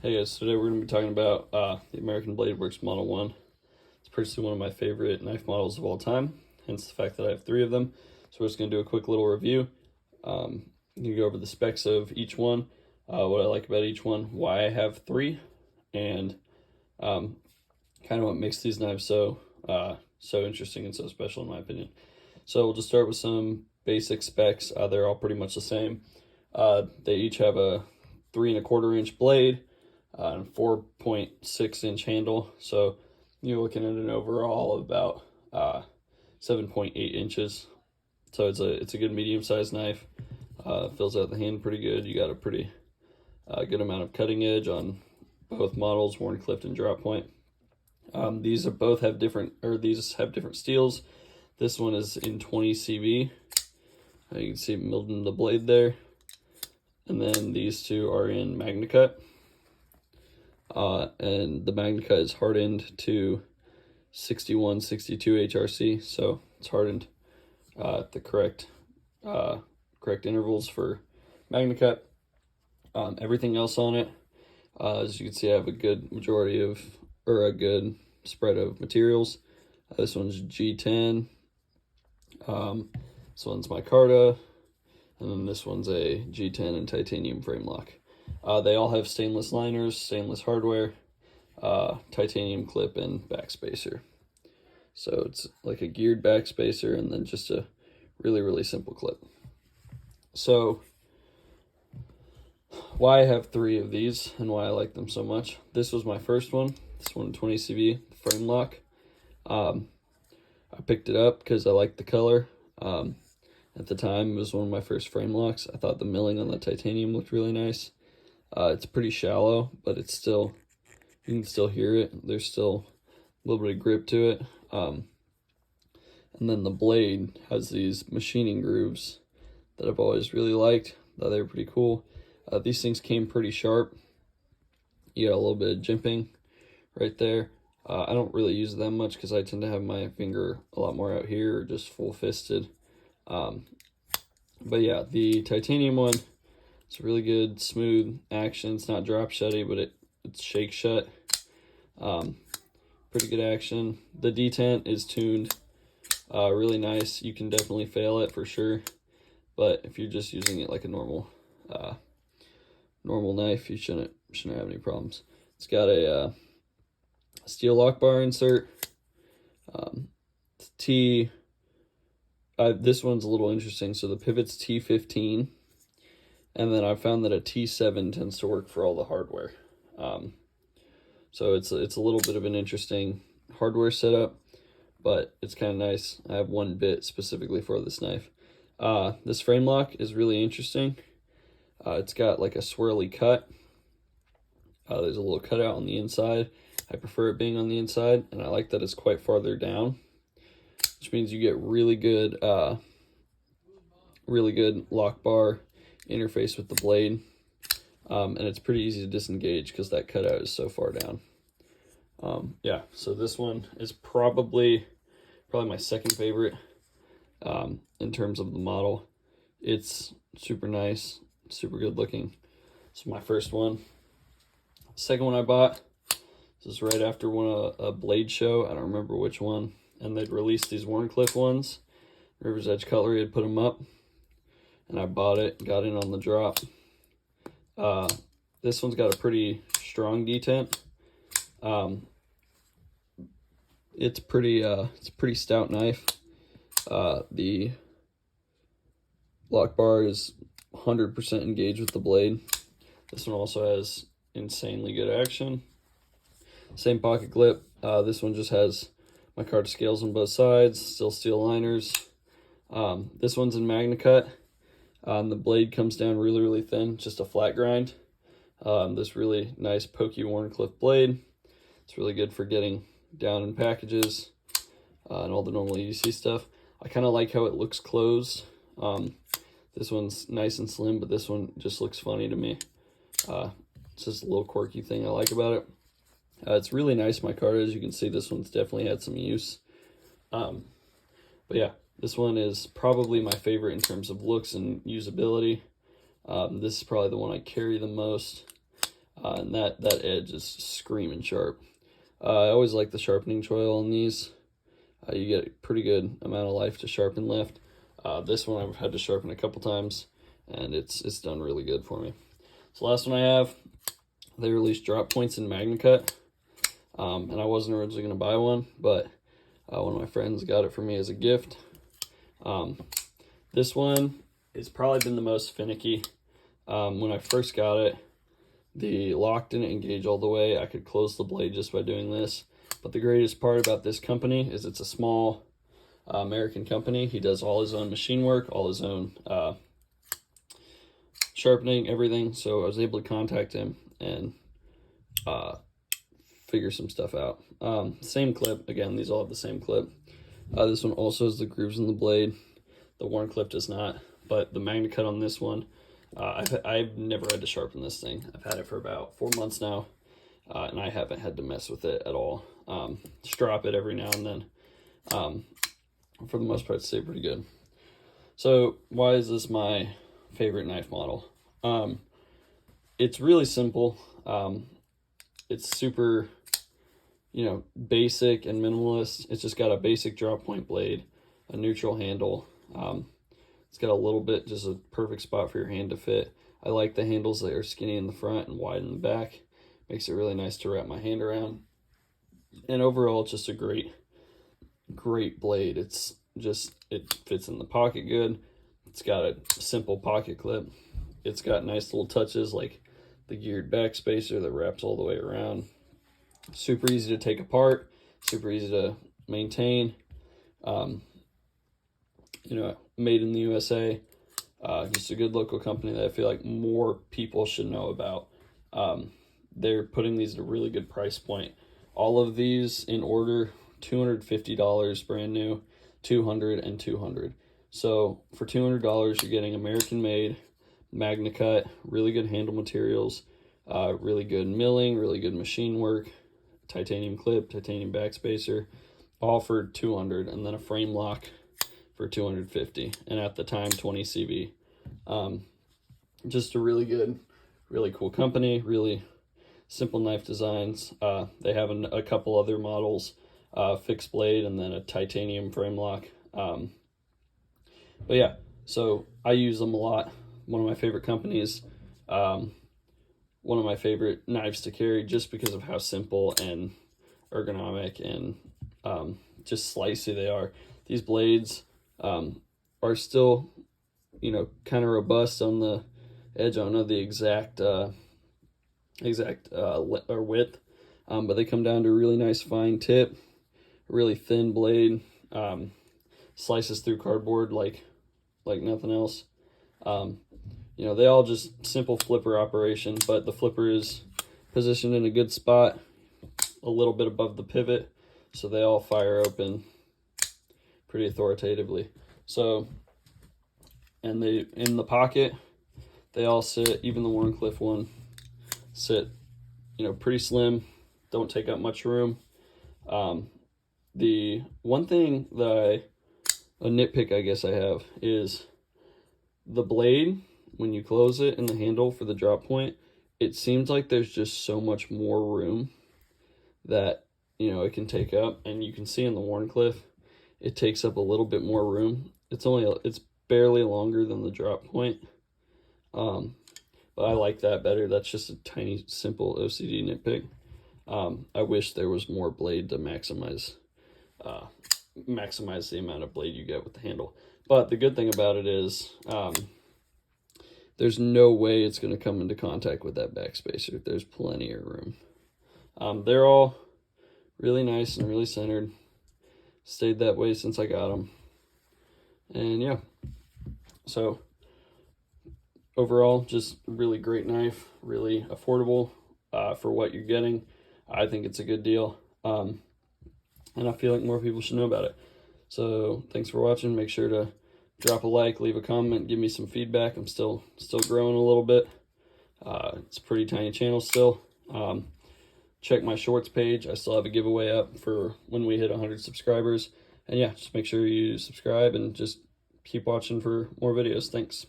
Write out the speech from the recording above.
Hey guys, today we're going to be talking about the American Bladeworks Model 1. It's personally one of my favorite knife models of all time, hence the fact that I have 3 of them. So we're just going to do a quick little review. You can go over the specs of each one, what I like about each one, why I have 3, and kind of what makes these knives so interesting and so special in my opinion. So we'll just start with some basic specs. They're all pretty much the same. They each have a 3¼ inch blade, and 4.6 inch handle, so you're looking at an overall of about 7.8 inches. So it's a good medium-sized knife. Fills out the hand pretty good. You got a pretty good amount of cutting edge on both models, Wharncliffe and drop point. These have different steels. This one is in 20 CV. You can see it milled in the blade there, and then these two are in MagnaCut. And the MagnaCut is hardened to 61, 62 HRC, so it's hardened at the correct intervals for MagnaCut. Everything else on it, as you can see, I have a good good spread of materials. This one's G10. This one's micarta, and then this one's a G10 and titanium frame lock. They all have stainless liners, stainless hardware, titanium clip, and backspacer. So it's like a geared backspacer and then just a really, really simple clip. So why I have 3 of these and why I like them so much. This was my first one. This one 20 CV frame lock. I picked it up because I liked the color. At the time, it was one of my first frame locks. I thought the milling on the titanium looked really nice. It's pretty shallow, but it's still, you can still hear it. There's still a little bit of grip to it. And then the blade has these machining grooves that I've always really liked. Thought they were pretty cool. These things came pretty sharp. You got a little bit of jimping right there. I don't really use them much because I tend to have my finger a lot more out here or just full fisted. But yeah, the titanium one, it's a really good, smooth action. It's not drop shutty, but it's shake shut. Pretty good action. The detent is tuned really nice. You can definitely fail it for sure, but if you're just using it like a normal knife, you shouldn't have any problems. It's got a steel lock bar insert. This one's a little interesting. So the pivot's T15. And then I found that a T7 tends to work for all the hardware. So it's a little bit of an interesting hardware setup, but it's kind of nice. I have one bit specifically for this knife. This frame lock is really interesting. It's got like a swirly cut. There's a little cutout on the inside. I prefer it being on the inside, and I like that it's quite farther down, which means you get really good lock bar interface with the blade, and it's pretty easy to disengage because that cutout is so far down. Yeah, so this one is probably my second favorite in terms of the model. It's super nice, super good looking. It's my first one. Second one I bought, this is right after a blade show. I don't remember which one, and they'd released these Wharncliffe ones. River's Edge Cutlery had put them up, and I bought it, got in on the drop. This one's got a pretty strong detent. It's a pretty stout knife. The lock bar is 100% engaged with the blade. This one also has insanely good action. Same pocket clip. This one just has micarta scales on both sides, still steel liners. This one's in MagnaCut. The blade comes down really, really thin, just a flat grind. This really nice pokey Wharncliffe blade. It's really good for getting down in packages and all the normal EDC stuff. I kind of like how it looks closed. This one's nice and slim, but this one just looks funny to me. It's just a little quirky thing I like about it. It's really nice micarta. As you can see, this one's definitely had some use. But yeah, this one is probably my favorite in terms of looks and usability. This is probably the one I carry the most. and that edge is screaming sharp. I always like the sharpening choil on these. You get a pretty good amount of life to sharpen left. This one I've had to sharpen a couple times, and it's done really good for me. So last one I have, they released drop points in MagnaCut, and I wasn't originally going to buy one, but one of my friends got it for me as a gift. This one has probably been the most finicky. When I first got it, the lock didn't engage all the way. I could close the blade just by doing this. But the greatest part about this company is it's a small American company. He does all his own machine work, all his own sharpening, everything. So I was able to contact him and figure some stuff out. Same clip. Again, these all have the same clip. This one also has the grooves in the blade. The worn clip does not. But the MagnaCut on this one, I've never had to sharpen this thing. I've had it for about 4 months now, and I haven't had to mess with it at all. Strop it every now and then. For the most part, stay pretty good. So why is this my favorite knife model? It's really simple. It's super, basic and minimalist. It's just got a basic drop point blade, a neutral handle. It's got a little bit, just a perfect spot for your hand to fit. I like the handles that are skinny in the front and wide in the back. Makes it really nice to wrap my hand around. And overall, it's just a great blade. It fits in the pocket good. It's got a simple pocket clip. It's got nice little touches like the geared back spacer that wraps all the way around. Super easy to take apart, super easy to maintain. Made in the USA. Just a good local company that I feel like more people should know about. They're putting these at a really good price point. All of these in order, $250 brand new, $200 and $200. So for $200, you're getting American made, MagnaCut, really good handle materials, really good milling, really good machine work, titanium clip, titanium backspacer, all for $200, and then a frame lock for $250, and at the time 20 CV. Just a really good, really cool company, really simple knife designs. They have a couple other models, fixed blade and then a titanium frame lock. But yeah, so I use them a lot. One of my favorite companies, one of my favorite knives to carry just because of how simple and ergonomic and just slicey they are. These blades are still, kind of robust on the edge. I don't know the exact width, but they come down to a really nice fine tip, really thin blade, slices through cardboard like nothing else. They all just simple flipper operation, but the flipper is positioned in a good spot, a little bit above the pivot, so they all fire open pretty authoritatively. So, and they in the pocket, they all sit, even the Warncliffe one, sit, pretty slim, don't take up much room. The one thing that a nitpick I guess I have is the blade, when you close it in the handle for the drop point, it seems like there's just so much more room that, it can take up. And you can see in the Warncliffe, it takes up a little bit more room. It's barely longer than the drop point. But I like that better. That's just a tiny, simple OCD nitpick. I wish there was more blade to maximize the amount of blade you get with the handle. But the good thing about it is there's no way it's going to come into contact with that backspacer. There's plenty of room. They're all really nice and really centered. Stayed that way since I got them. And yeah, so overall, just a really great knife, really affordable for what you're getting. I think it's a good deal. And I feel like more people should know about it. So thanks for watching. Make sure to drop a like, leave a comment, give me some feedback. I'm still growing a little bit. It's a pretty tiny channel still. Check my shorts page. I still have a giveaway up for when we hit 100 subscribers. And yeah, just make sure you subscribe and just keep watching for more videos. Thanks.